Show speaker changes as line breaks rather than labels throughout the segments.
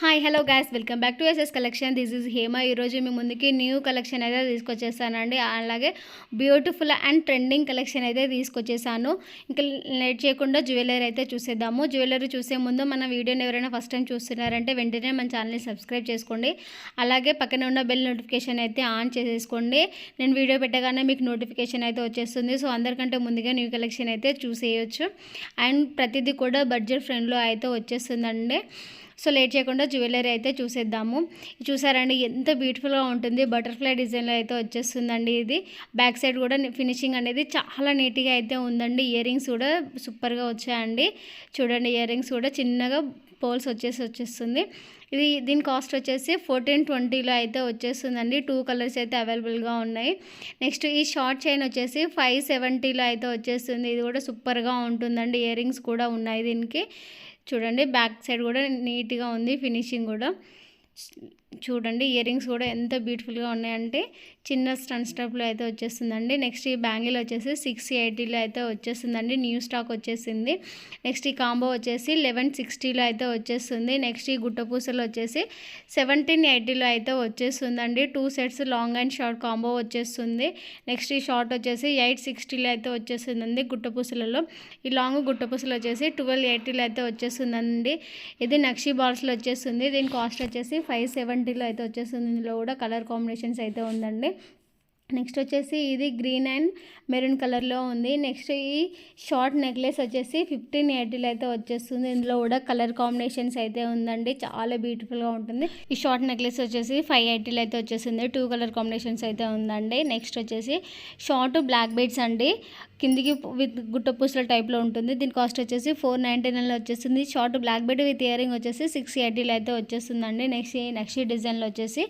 Hi hello guys welcome back to SS collection. This is Hema. ఈరోజు మీ ముందుకి new collection అయితే తీసుకొచ్చేసానండి. అలాగే బ్యూటిఫుల్ అండ్ ట్రెండింగ్ కలెక్షన్ అయితే తీసుకొచ్చేసాను. ఇంకా లేట్ చేయకుండా జ్యువెలరీ అయితే చూసేద్దాము. జ్యువెలరీ చూసే ముందు మన వీడియోని ఎవరైనా ఫస్ట్ టైం చూస్తున్నారంటే వెంటనే మన ఛానల్ని సబ్స్క్రైబ్ చేసుకోండి. అలాగే పక్కన ఉన్న బెల్ నోటిఫికేషన్ అయితే ఆన్ చేసేసుకోండి. నేను వీడియో పెట్టగానే మీకు నోటిఫికేషన్ అయితే వచ్చేస్తుంది. సో అందరికంటే ముందుగా న్యూ కలెక్షన్ అయితే చూసేయచ్చు. అండ్ ప్రతిదీ కూడా బడ్జెట్ ఫ్రెండ్లో అయితే వచ్చేస్తుందండి. సో లేట్ చేయకుండా జ్యువెలరీ అయితే చూసేద్దాము. చూసారండి ఎంత బ్యూటిఫుల్గా ఉంటుంది. బటర్ఫ్లై డిజైన్లో అయితే వచ్చేస్తుందండి. ఇది బ్యాక్ సైడ్ కూడా ఫినిషింగ్ అనేది చాలా నీట్గా అయితే ఉందండి. ఇయర్ రింగ్స్ కూడా సూపర్గా వచ్చాయండి. చూడండి, ఇయర్ రింగ్స్ కూడా చిన్నగా పోల్స్ వచ్చేస్తుంది. దీని కాస్ట్ వచ్చేసి 1420లో అయితే వచ్చేస్తుందండి. 2 కలర్స్ అయితే అవైలబుల్గా ఉన్నాయి. నెక్స్ట్ ఈ షార్ట్ చైన్ వచ్చేసి 570లో అయితే వచ్చేస్తుంది. ఇది కూడా సూపర్గా ఉంటుందండి. ఇయర్ రింగ్స్ కూడా ఉన్నాయి దీనికి. చూడండి, బ్యాక్ సైడ్ కూడా నీట్గా ఉంది. ఫినిషింగ్ కూడా చూడండి, ఇయర్ రింగ్స్ కూడా ఎంత బ్యూటిఫుల్గా ఉన్నాయంటే చిన్న స్టెప్లో అయితే వచ్చేస్తుందండి. నెక్స్ట్ ఈ బ్యాంగిల్ వచ్చేసి 680లో అయితే వచ్చేస్తుందండి. న్యూ స్టాక్ వచ్చేసింది. నెక్స్ట్ ఈ కాంబో వచ్చేసి 1160లో అయితే వచ్చేస్తుంది. నెక్స్ట్ ఈ గుట్టపూసలు వచ్చేసి 1780లో అయితే వచ్చేస్తుందండి. 2 sets long and short combo వచ్చేస్తుంది. నెక్స్ట్ ఈ షార్ట్ వచ్చేసి 860లో అయితే వచ్చేస్తుందండి. గుట్టపూసలలో ఈ లాంగ్ గుట్టపూసలు వచ్చేసి 1280లో అయితే వచ్చేస్తుందండి. ఇది నక్షి బాల్స్లో వచ్చేస్తుంది. దీని కాస్ట్ వచ్చేసి 570లో అయితే వచ్చేస్తుంది. ఇందులో కూడా కలర్ కాంబినేషన్స్ అయితే ఉందండి. నెక్స్ట్ వచ్చేసి ఇది గ్రీన్ అండ్ మెరూన్ కలర్లో ఉంది. నెక్స్ట్ ఈ షార్ట్ నెక్లెస్ వచ్చేసి 1580లో అయితే వచ్చేస్తుంది. ఇందులో కూడా కలర్ కాంబినేషన్స్ అయితే ఉందండి. చాలా బ్యూటిఫుల్గా ఉంటుంది. ఈ షార్ట్ నెక్లెస్ వచ్చేసి 580లో అయితే వచ్చేస్తుంది. 2 కలర్ కాంబినేషన్స్ అయితే ఉందండి. నెక్స్ట్ వచ్చేసి షార్ట్ బ్లాక్ బీడ్స్ అండి. కిందికి విత్ గుట్టపూసల టైప్లో ఉంటుంది. దీని కాస్ట్ వచ్చేసి 499లో వచ్చేస్తుంది. Short black bead with earring వచ్చేసి 680లో అయితే వచ్చేస్తుందండి. నెక్స్ట్ డిజైన్లో వచ్చేసి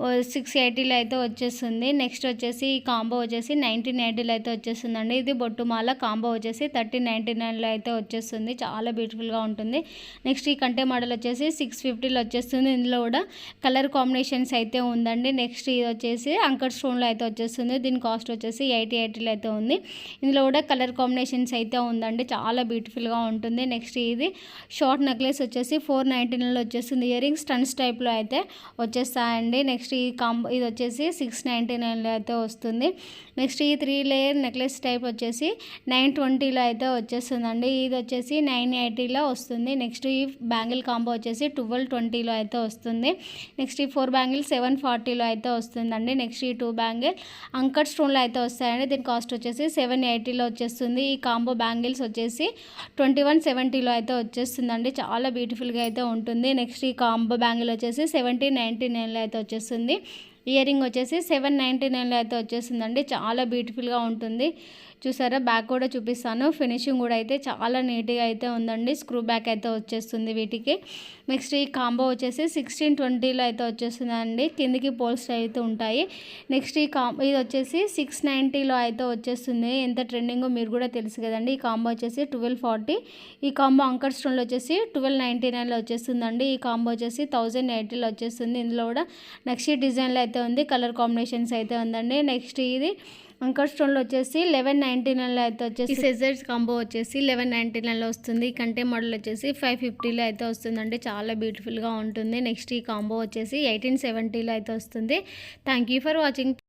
680లో అయితే వచ్చేస్తుంది. నెక్స్ట్ వచ్చేసి ఈ కాంబో వచ్చేసి 1980లో అయితే వచ్చేస్తుందండి. ఇది బొట్టుమాల కాంబో వచ్చేసి 1399లో అయితే వచ్చేస్తుంది. చాలా బ్యూటిఫుల్గా ఉంటుంది. నెక్స్ట్ ఈ కంటే మోడల్ వచ్చేసి 650లో వచ్చేస్తుంది. ఇందులో కూడా కలర్ కాంబినేషన్స్ అయితే ఉందండి. నెక్స్ట్ ఇది వచ్చేసి అంకర్ స్టోన్లో అయితే వచ్చేస్తుంది. దీని కాస్ట్ వచ్చేసి 8080లో అయితే ఉంది. ఇందులో కూడా కలర్ కాంబినేషన్స్ అయితే ఉందండి. చాలా బ్యూటిఫుల్గా ఉంటుంది. నెక్స్ట్ ఇది షార్ట్ నెక్లెస్ వచ్చేసి 499లో వచ్చేస్తుంది. ఇయర్ రింగ్స్ స్టన్స్ టైప్లో అయితే వచ్చేస్తాయండి. నెక్స్ట్ ఈ కాంబో ఇది వచ్చేసి 699లో అయితే వస్తుంది. నెక్స్ట్ ఈ 3 లేయర్ నెక్లెస్ టైప్ వచ్చేసి 920లో అయితే వచ్చేస్తుందండి. ఇది వచ్చేసి 980లో వస్తుంది. నెక్స్ట్ ఈ బ్యాంగిల్ కాంబో వచ్చేసి 1220లో అయితే వస్తుంది. నెక్స్ట్ ఈ 4 బ్యాంగిల్ 740లో అయితే వస్తుందండి. నెక్స్ట్ ఈ 2 బ్యాంగిల్ అంకర్ స్టోన్లో అయితే వస్తాయండి. దీని కాస్ట్ వచ్చేసి 780లో వచ్చేస్తుంది. ఈ కాంబో బ్యాంగిల్స్ వచ్చేసి 2170లో అయితే వచ్చేస్తుందండి. చాలా బ్యూటిఫుల్గా అయితే ఉంటుంది. నెక్స్ట్ ఈ కాంబో బ్యాంగిల్ వచ్చేసి 1799లో అయితే వచ్చేస్తుంది. ఇయర్ రింగ్ వచ్చేసి 799లో అయితే వచ్చేస్తుందండి. చాలా బ్యూటిఫుల్గా ఉంటుంది. చూసారా, బ్యాక్ కూడా చూపిస్తాను. ఫినిషింగ్ కూడా అయితే చాలా నీట్గా అయితే ఉందండి. స్క్రూ బ్యాక్ అయితే వచ్చేస్తుంది వీటికి. నెక్స్ట్ ఈ కాంబో వచ్చేసి 1620లో అయితే వచ్చేస్తుందండి. కిందికి పోల్స్ అయితే ఉంటాయి. నెక్స్ట్ ఈ ఇది వచ్చేసి 690లో అయితే వచ్చేస్తుంది. ఎంత ట్రెండింగో మీరు కూడా తెలుసు కదండి. ఈ కాంబో వచ్చేసి 1240. ఈ కాంబో అంకర్ స్టోన్లో వచ్చేసి 1299లో వచ్చేస్తుందండి. ఈ కాంబో వచ్చేసి 1080లో వచ్చేస్తుంది. ఇందులో కూడా నక్షి డిజైన్లో అయితే ఉంది. కలర్ కాంబినేషన్స్ అయితే ఉందండి. నెక్స్ట్ ఇది అంకర్ స్టోన్లో వచ్చేసి 1199లో అయితే వచ్చేసి ఈ సెజర్స్ కాంబో వచ్చేసి 1199లో వస్తుంది. ఈ కంటే మోడల్ వచ్చేసి 550లో అయితే వస్తుందండి. చాలా బ్యూటిఫుల్గా ఉంటుంది. నెక్స్ట్ ఈ కాంబో వచ్చేసి 1870లో అయితే వస్తుంది. Thank you for watching.